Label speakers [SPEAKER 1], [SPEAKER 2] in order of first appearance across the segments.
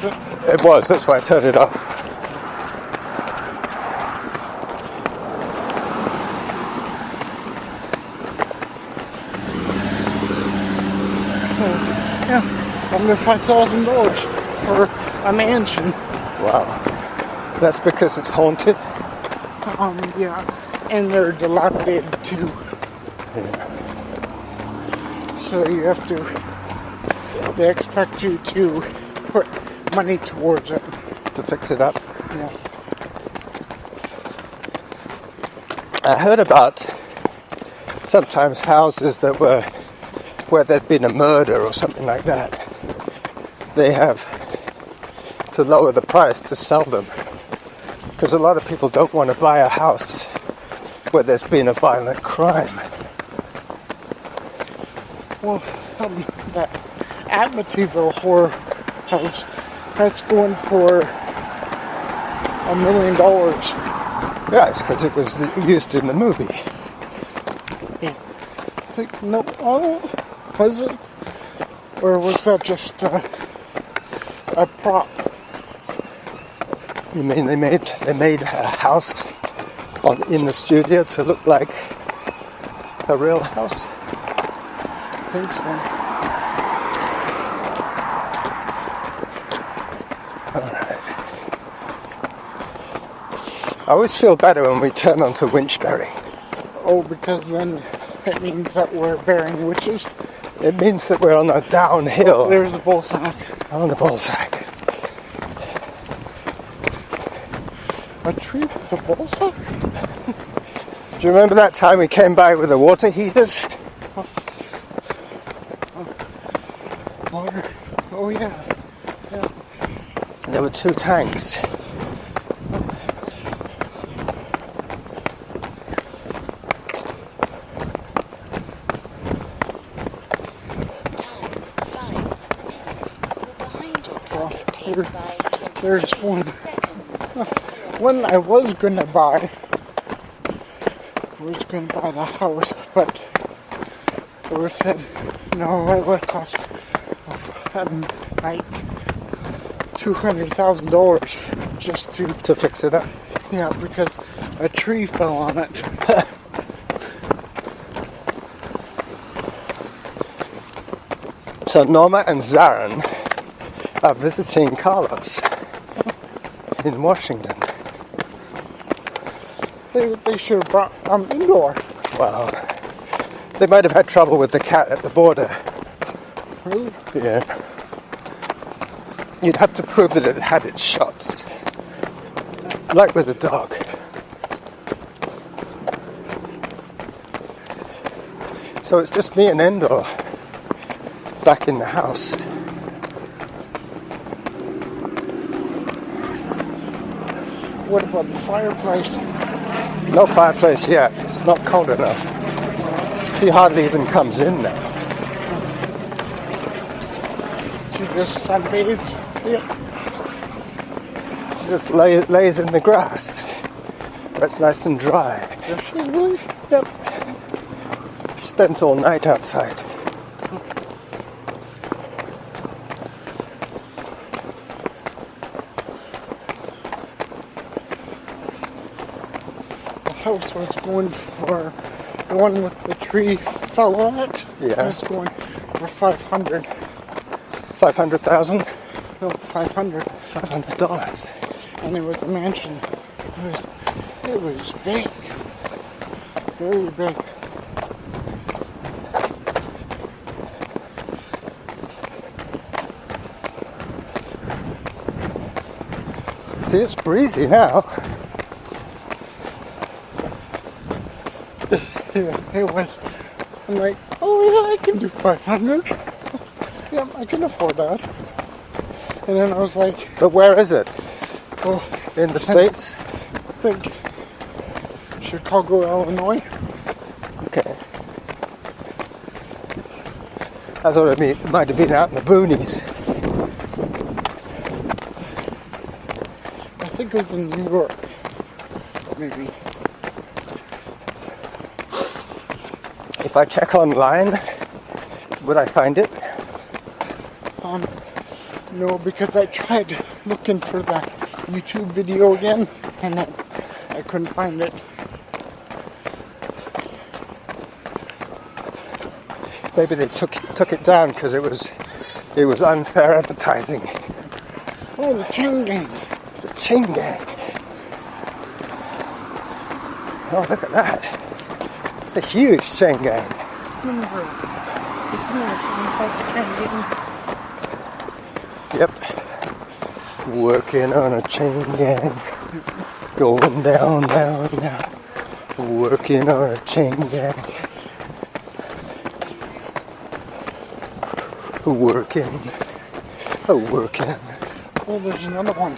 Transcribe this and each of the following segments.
[SPEAKER 1] It was, that's why I turned it off.
[SPEAKER 2] Yeah, under $5,000 for a mansion.
[SPEAKER 1] Wow. That's because it's haunted?
[SPEAKER 2] Yeah, and they're dilapidated too.
[SPEAKER 1] Yeah.
[SPEAKER 2] So you have to, they expect you to put money towards it.
[SPEAKER 1] To fix it up?
[SPEAKER 2] Yeah.
[SPEAKER 1] I heard about sometimes houses that were where there'd been a murder or something like that. They have to lower the price to sell them. Because a lot of people don't want to buy a house where there's been a violent crime.
[SPEAKER 2] Well, that Amityville horror house, that's going for $1 million.
[SPEAKER 1] Yeah, it's because it was used in the movie.
[SPEAKER 2] I think, no, oh, was it? Or was that just a prop?
[SPEAKER 1] You mean they made a house in the studio to look like a real house?
[SPEAKER 2] I think so.
[SPEAKER 1] Alright. I always feel better when we turn onto Winchbury.
[SPEAKER 2] Oh, because then it means that we're burying witches.
[SPEAKER 1] It means that we're on a downhill.
[SPEAKER 2] Oh, there's the bull sack.
[SPEAKER 1] On the ball sack.
[SPEAKER 2] A tree with a bull sack?
[SPEAKER 1] Do you remember that time we came by with the water heaters?
[SPEAKER 2] Water. Oh, yeah. Yeah.
[SPEAKER 1] There were 2 tanks.
[SPEAKER 2] There's one I was gonna buy. I was gonna buy the house, but it was said, no, it would cost like $200,000 just
[SPEAKER 1] To fix it up.
[SPEAKER 2] yeah, because a tree fell on it.
[SPEAKER 1] So Norma and Zarin are visiting Carlos in Washington.
[SPEAKER 2] They should have brought indoor.
[SPEAKER 1] Well, they might have had trouble with the cat at the border.
[SPEAKER 2] Really?
[SPEAKER 1] Yeah. You'd have to prove that it had its shots. Like with a dog. So it's just me and Endor back in the house.
[SPEAKER 2] What about the fireplace?
[SPEAKER 1] No fireplace yet. It's not cold enough. She hardly even comes in now.
[SPEAKER 2] She just sunbathes. Yep.
[SPEAKER 1] She just lays in the grass where it's nice and dry.
[SPEAKER 2] Does she really?
[SPEAKER 1] Yep. She spends all night outside.
[SPEAKER 2] The house was going for, the one with the tree fell on it.
[SPEAKER 1] Yeah.
[SPEAKER 2] It was going for 500.
[SPEAKER 1] 500,000?
[SPEAKER 2] No, 500.
[SPEAKER 1] $500.
[SPEAKER 2] And it was a mansion. It was big. Very big.
[SPEAKER 1] See, it's breezy now.
[SPEAKER 2] Yeah, it was. I'm like, oh yeah, I can do 500. Yeah, I can afford that. And then I was like,
[SPEAKER 1] But where is it?
[SPEAKER 2] well,
[SPEAKER 1] In the States?
[SPEAKER 2] I think Chicago, Illinois.
[SPEAKER 1] Okay. I thought it might have been out in the boonies.
[SPEAKER 2] I think it was in New York. Maybe.
[SPEAKER 1] If I check online, would I find it?
[SPEAKER 2] No, because I tried looking for the YouTube video again, and I couldn't find it.
[SPEAKER 1] Maybe they took it down because it was unfair advertising.
[SPEAKER 2] Oh, the chain gang.
[SPEAKER 1] The chain gang. Oh, look at that. It's a huge chain gang. Yep. Working on a chain gang. Going down, down, down. Working on a chain gang. Working. Working.
[SPEAKER 2] Oh, there's another one.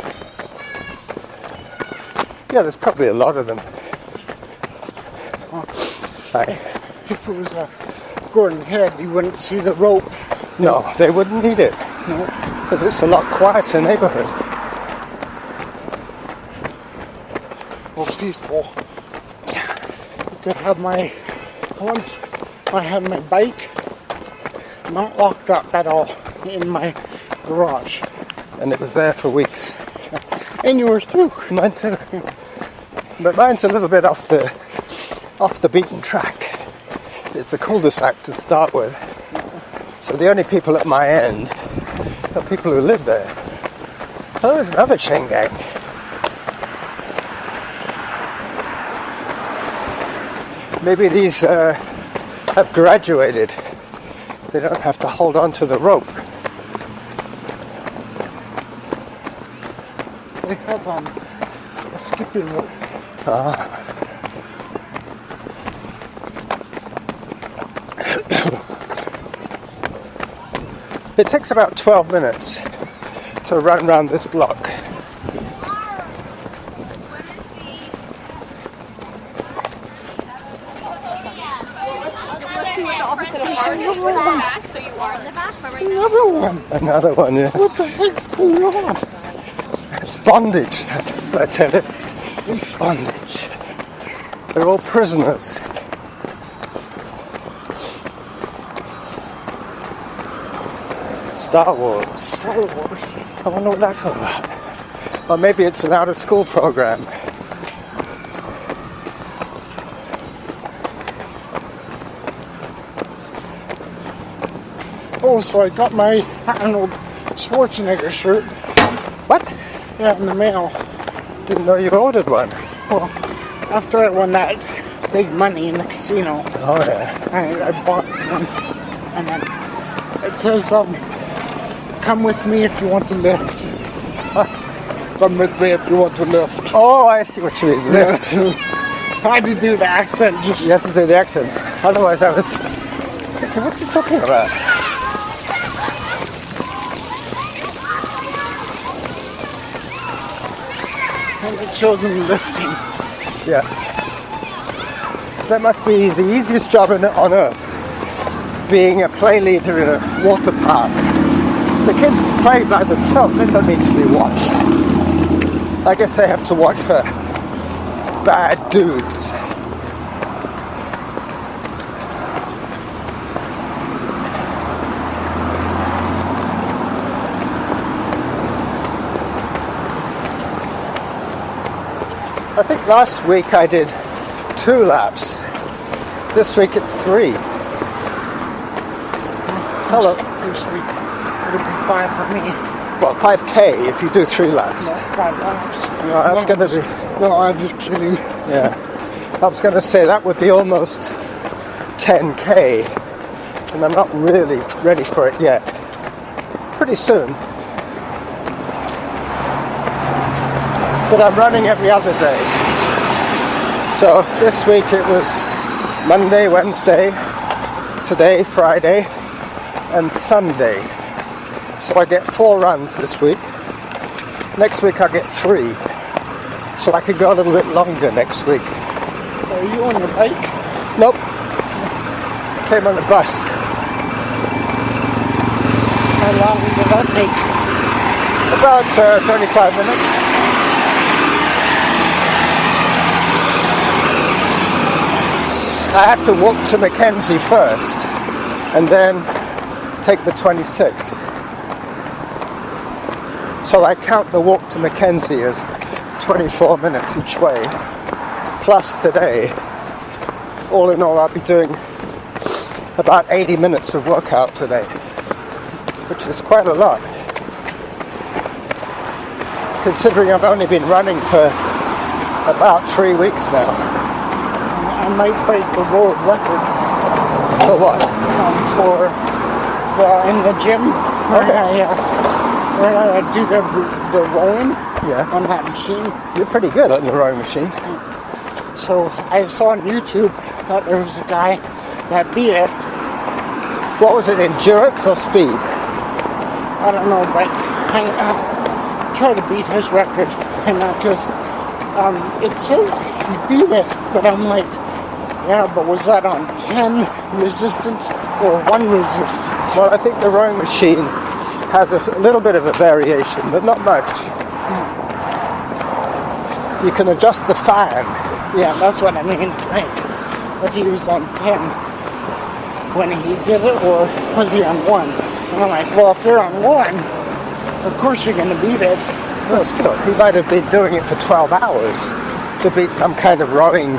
[SPEAKER 1] Yeah, there's probably a lot of them.
[SPEAKER 2] Oh.
[SPEAKER 1] Hi.
[SPEAKER 2] If it was a Gordon Head, you wouldn't see the rope.
[SPEAKER 1] No, they wouldn't need it.
[SPEAKER 2] No.
[SPEAKER 1] Because it's a lot quieter neighborhood.
[SPEAKER 2] Well, peaceful. I could have once I had my bike not locked up at all in my garage.
[SPEAKER 1] And it was there for weeks.
[SPEAKER 2] And yours too.
[SPEAKER 1] Mine too. But mine's a little bit off the beaten track. It's a cul-de-sac to start with. So the only people at my end are people who live there. Oh, there's another chain gang. Maybe these have graduated. They don't have to hold on to the rope.
[SPEAKER 2] They have a skipping rope.
[SPEAKER 1] It takes about 12 minutes to run around this block. Another one, yeah.
[SPEAKER 2] What the heck's going on?
[SPEAKER 1] It's bondage, that's what I tell you. It's bondage. They're all prisoners. Star Wars.
[SPEAKER 2] Star Wars.
[SPEAKER 1] I wonder what that's all about. Or maybe it's an out-of-school program.
[SPEAKER 2] Oh, so I got my Arnold Schwarzenegger shirt.
[SPEAKER 1] What?
[SPEAKER 2] Yeah, in the mail.
[SPEAKER 1] Didn't know you ordered one.
[SPEAKER 2] Well, after I won that big money in the casino,
[SPEAKER 1] Oh yeah.
[SPEAKER 2] I bought one. And then it says, come with me if you want to lift. Come with me if you want to lift.
[SPEAKER 1] Oh, I see what you mean. Lift.
[SPEAKER 2] I had to do the accent just...
[SPEAKER 1] You have to do the accent. Otherwise I was thinking, what's he talking about?
[SPEAKER 2] And it shows him lifting.
[SPEAKER 1] Yeah. That must be the easiest job on earth. Being a play leader in a water park. The kids play by themselves, they don't need to be watched. I guess they have to watch for bad dudes. I think last week I did 2 laps. This week it's 3. Hello.
[SPEAKER 2] This week it'll be 5 for me.
[SPEAKER 1] Well, 5k if you do 3 laps.
[SPEAKER 2] No, 5 laps.
[SPEAKER 1] No, that's going to be...
[SPEAKER 2] No, I'm just kidding.
[SPEAKER 1] Yeah. I was going to say that would be almost 10k. And I'm not really ready for it yet. Pretty soon. But I'm running every other day. So this week it was Monday, Wednesday, today, Friday, and Sunday. So I get 4 runs this week. Next week I get 3. So I could go a little bit longer next week.
[SPEAKER 2] Are you on your bike?
[SPEAKER 1] Nope. Came on the bus.
[SPEAKER 2] How long did that take?
[SPEAKER 1] About 35 minutes. I have to walk to Mackenzie first and then take the 26. So I count the walk to Mackenzie as 24 minutes each way. Plus today, all in all, I'll be doing about 80 minutes of workout today, which is quite a lot. Considering I've only been running for about 3 weeks now.
[SPEAKER 2] I might break the world record.
[SPEAKER 1] For what?
[SPEAKER 2] In the gym where I do the rowing on that machine.
[SPEAKER 1] You're pretty good on the rowing machine.
[SPEAKER 2] So I saw on YouTube that there was a guy that beat it.
[SPEAKER 1] What was it, endurance or speed?
[SPEAKER 2] I don't know, but I try to beat his record, and because it says he beat it, but I'm like, yeah, but was that on 10 resistance or 1 resistance?
[SPEAKER 1] Well, I think the rowing machine has a little bit of a variation, but not much. You can adjust the fan.
[SPEAKER 2] Yeah, that's what I mean. Like, if he was on 10 when he did it, or was he on 1? And I'm like, well, if you're on 1, of course you're going to beat it.
[SPEAKER 1] Well, still, he might have been doing it for 12 hours to beat some kind of rowing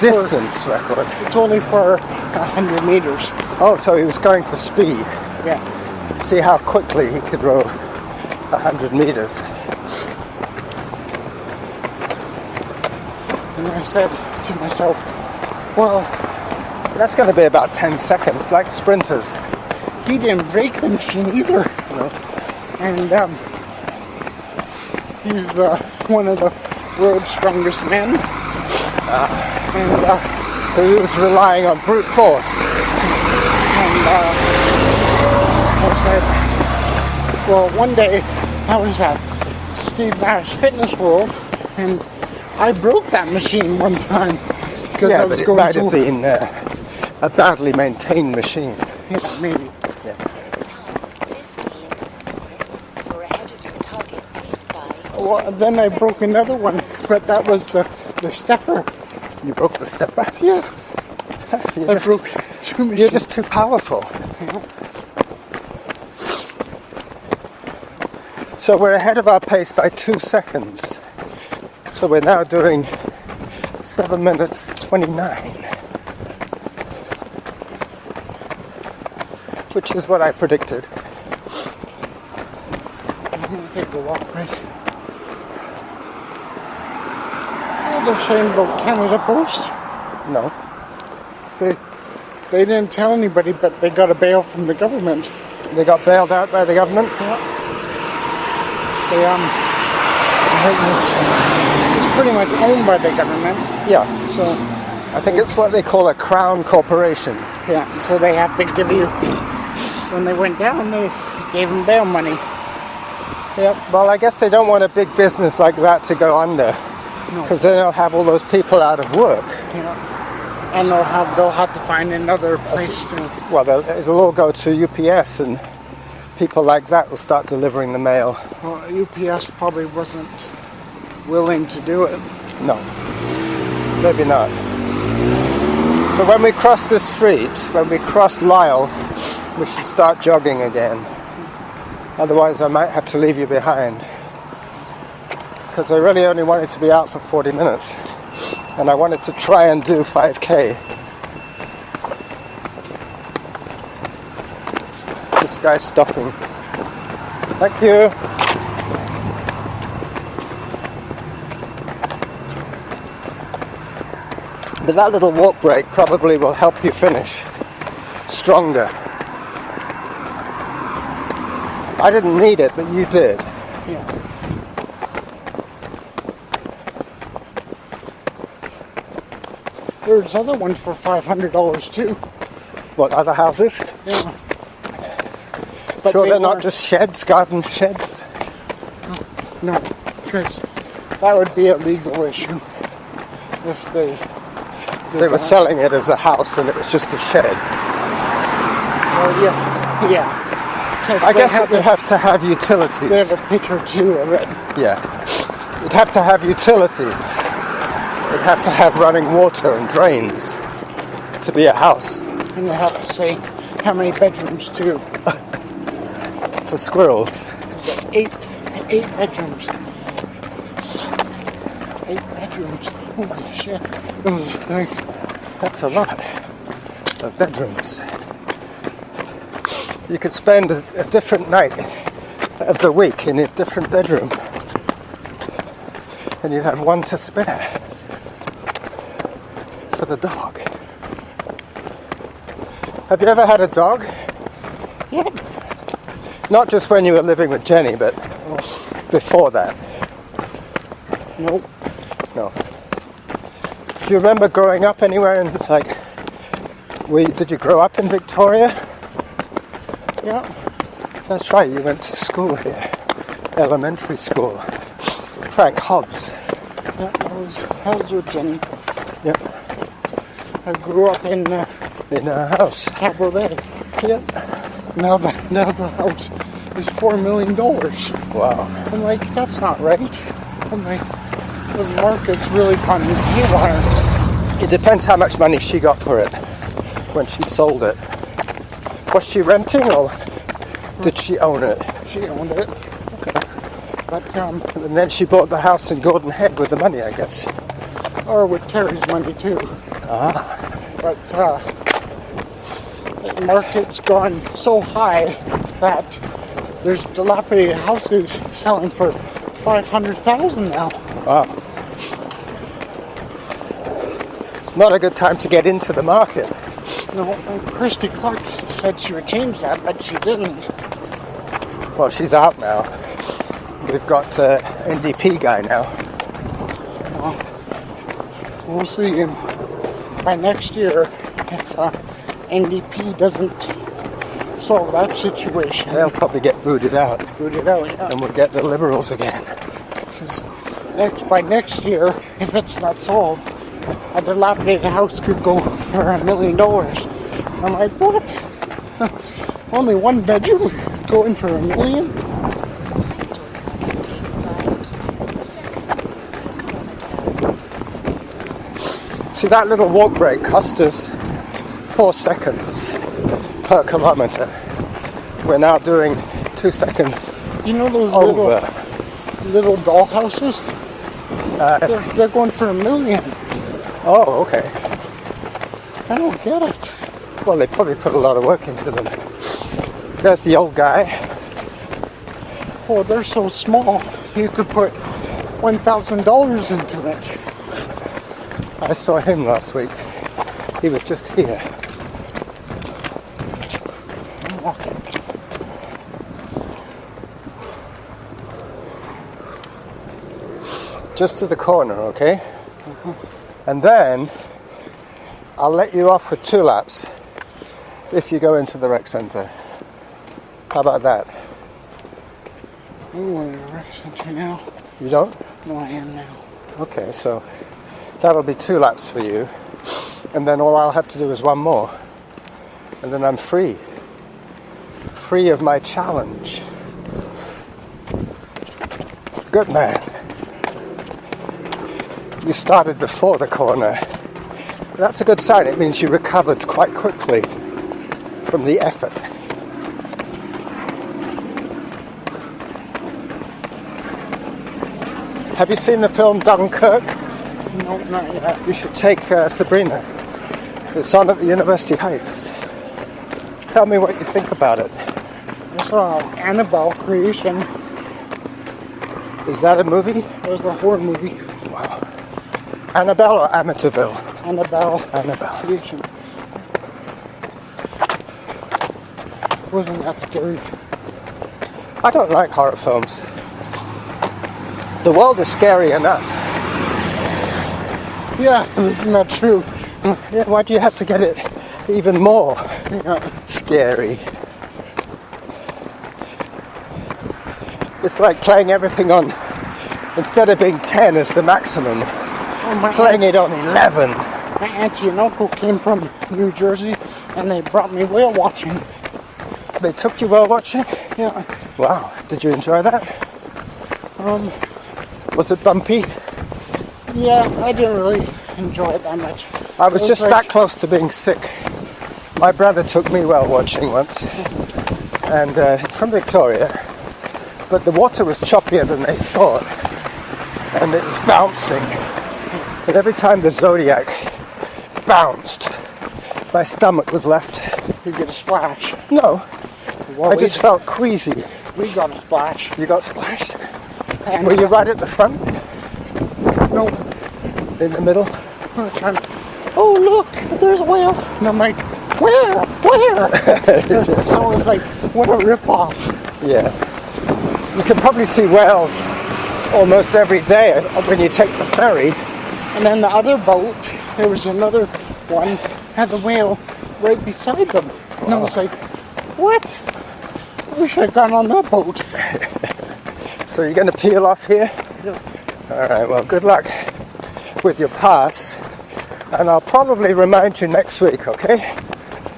[SPEAKER 1] distance record.
[SPEAKER 2] It's only for 100 meters.
[SPEAKER 1] Oh, so he was going for speed.
[SPEAKER 2] Yeah.
[SPEAKER 1] See how quickly he could row 100 meters.
[SPEAKER 2] And I said to myself, well,
[SPEAKER 1] that's going to be about 10 seconds, like sprinters.
[SPEAKER 2] He didn't break the machine either.
[SPEAKER 1] No.
[SPEAKER 2] And he's one of the world's strongest men.
[SPEAKER 1] So he was relying on brute force.
[SPEAKER 2] And I said, well, one day I was at Steve Nash Fitness World, and I broke that machine one time because I was going
[SPEAKER 1] might have been a badly maintained machine.
[SPEAKER 2] Yeah, maybe.
[SPEAKER 1] Yeah.
[SPEAKER 2] Well, then I broke another one, but that was the stepper.
[SPEAKER 1] You broke the stepper?
[SPEAKER 2] Yeah. I broke 2 machines.
[SPEAKER 1] You're just too powerful.
[SPEAKER 2] Yeah.
[SPEAKER 1] So we're ahead of our pace by 2 seconds. So we're now doing 7 minutes 29. Which is what I predicted.
[SPEAKER 2] I'm going to take a walk break. They're saying about Canada Post.
[SPEAKER 1] No.
[SPEAKER 2] They didn't tell anybody, but they got a bail from the government.
[SPEAKER 1] They got bailed out by the government?
[SPEAKER 2] Yeah. It's pretty much owned by the government.
[SPEAKER 1] Yeah.
[SPEAKER 2] So
[SPEAKER 1] I think it's what they call a crown corporation.
[SPEAKER 2] Yeah. So they have to give you. When they went down, they gave them bail money.
[SPEAKER 1] Yeah. Well, I guess they don't want a big business like that to go under. Because then they'll have all those people out of work.
[SPEAKER 2] Yeah. And they'll have to find another place to.
[SPEAKER 1] Well, it'll all go to UPS, and people like that will start delivering the mail.
[SPEAKER 2] Well, UPS probably wasn't willing to do it.
[SPEAKER 1] No, maybe not. So when we cross the street, when we cross Lyle, we should start jogging again. Otherwise, I might have to leave you behind. Because I really only wanted to be out for 40 minutes. And I wanted to try and do 5K. This guy's stopping. Thank you. But that little walk break probably will help you finish stronger. I didn't need it, but you did.
[SPEAKER 2] Yeah. There's other ones for $500 too.
[SPEAKER 1] What, other houses?
[SPEAKER 2] Yeah. But
[SPEAKER 1] Sure they're not just sheds, garden sheds?
[SPEAKER 2] No, because that would be a legal issue if they
[SPEAKER 1] were selling it as a house and it was just a shed.
[SPEAKER 2] Well, yeah.
[SPEAKER 1] I guess it would have to have utilities.
[SPEAKER 2] They have a picture too of it.
[SPEAKER 1] Yeah. You'd have to have utilities. You'd have to have running water and drains to be a house.
[SPEAKER 2] And you have to say how many bedrooms too.
[SPEAKER 1] For squirrels.
[SPEAKER 2] 8 bedrooms. 8 bedrooms. Holy shit. It was like,
[SPEAKER 1] That's a lot of bedrooms. You could spend a different night of the week in a different bedroom, and you'd have one to spare for the dog. Have you ever had a dog?
[SPEAKER 2] yeah.
[SPEAKER 1] Not just when you were living with Jenny, but before that?
[SPEAKER 2] Nope.
[SPEAKER 1] No. Do you remember growing up anywhere in, like, did you grow up in Victoria?
[SPEAKER 2] Yeah.
[SPEAKER 1] That's right, you went to school here, elementary school. Frank Hobbs.
[SPEAKER 2] Yeah, I was with Jenny.
[SPEAKER 1] Yep.
[SPEAKER 2] I grew up in
[SPEAKER 1] In our house.
[SPEAKER 2] Cabaret.
[SPEAKER 1] Yep.
[SPEAKER 2] Now the house is $4 million.
[SPEAKER 1] Wow.
[SPEAKER 2] I'm like, that's not right. I'm like, the market's really gone haywire.
[SPEAKER 1] It depends how much money she got for it when she sold it. Was she renting or did she own it?
[SPEAKER 2] She owned it.
[SPEAKER 1] Okay.
[SPEAKER 2] But,
[SPEAKER 1] And then she bought the house in Gordon Head with the money, I guess.
[SPEAKER 2] or with Terry's money too.
[SPEAKER 1] Ah.
[SPEAKER 2] But, the market's gone so high that there's dilapidated houses selling for $500,000 now.
[SPEAKER 1] Wow. It's not a good time to get into the market.
[SPEAKER 2] No, and Christy Clark said she would change that, but she didn't.
[SPEAKER 1] Well, she's out now. We've got NDP guy now.
[SPEAKER 2] Well, we'll see. And by next year, if NDP doesn't solve that situation,
[SPEAKER 1] They'll probably get booted out,
[SPEAKER 2] boot it out. Yeah.
[SPEAKER 1] and we'll get the Liberals again.
[SPEAKER 2] Because by next year, if it's not solved, a dilapidated house could go for $1 million. I'm like, what? Only one bedroom going for $1 million?
[SPEAKER 1] See, that little walk break cost us 4 seconds per kilometre. We're now doing 2 seconds
[SPEAKER 2] You know those
[SPEAKER 1] over.
[SPEAKER 2] little doll houses? They're going for $1 million.
[SPEAKER 1] Oh, okay.
[SPEAKER 2] I don't get it.
[SPEAKER 1] Well, they probably put a lot of work into them. There's the old guy.
[SPEAKER 2] Oh, they're so small. You could put $1,000 into it.
[SPEAKER 1] I saw him last week. He was just here. Just to the corner, okay? And then I'll let you off with 2 laps if you go into the rec centre. How about that?
[SPEAKER 2] I'm in a rec center now.
[SPEAKER 1] You don't?
[SPEAKER 2] No, I am now.
[SPEAKER 1] Okay, so that'll be 2 laps for you. And then all I'll have to do is 1 more. And then I'm free. Free of my challenge. Good man. You started before the corner. That's a good sign. It means you recovered quite quickly from the effort. Have you seen the film Dunkirk?
[SPEAKER 2] No, not yet.
[SPEAKER 1] You should take Sabrina. It's on at the University Heights. Tell me what you think about it.
[SPEAKER 2] I saw Annabelle Creation.
[SPEAKER 1] Is that a movie?
[SPEAKER 2] It was a horror movie.
[SPEAKER 1] Wow. Annabelle or Amityville?
[SPEAKER 2] Annabelle
[SPEAKER 1] Annabelle.
[SPEAKER 2] Creation. Wasn't that scary?
[SPEAKER 1] I don't like horror films. The world is scary enough.
[SPEAKER 2] Yeah, isn't that true?
[SPEAKER 1] Yeah, why do you have to get it even more
[SPEAKER 2] Yeah.
[SPEAKER 1] scary? It's like playing everything on, instead of being 10 as the maximum, playing it on 11.
[SPEAKER 2] My auntie and uncle came from New Jersey and they brought me whale watching.
[SPEAKER 1] They took you whale watching?
[SPEAKER 2] Yeah.
[SPEAKER 1] Wow. Did you enjoy that? Was it bumpy?
[SPEAKER 2] Yeah, I didn't really enjoy it that much.
[SPEAKER 1] I was
[SPEAKER 2] It
[SPEAKER 1] just
[SPEAKER 2] like-
[SPEAKER 1] that close to being sick. My brother took me whale watching once, and from Victoria, but the water was choppier than they thought, and it was bouncing. And every time the Zodiac bounced, my stomach was left.
[SPEAKER 2] You get a splash.
[SPEAKER 1] No,
[SPEAKER 2] Well,
[SPEAKER 1] I just felt queasy.
[SPEAKER 2] we got a splash.
[SPEAKER 1] You got splashed?
[SPEAKER 2] And
[SPEAKER 1] Were you right at the front?
[SPEAKER 2] no,
[SPEAKER 1] In the middle?
[SPEAKER 2] I was trying, oh look, there's a whale. And I'm like, where? So I was like, what a ripoff.
[SPEAKER 1] Yeah. You can probably see whales almost every day when you take the ferry.
[SPEAKER 2] And then the other boat, there was another one, had the whale right beside them. And I was like, what? We should have gone on that boat.
[SPEAKER 1] So you're going to peel off here?
[SPEAKER 2] Yeah.
[SPEAKER 1] All right, well, good luck with your pass. And I'll probably remind you next week, okay?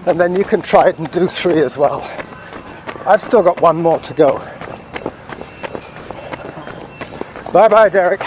[SPEAKER 1] And then you can try it and do 3 as well. I've still got 1 more to go. Bye-bye, Derick.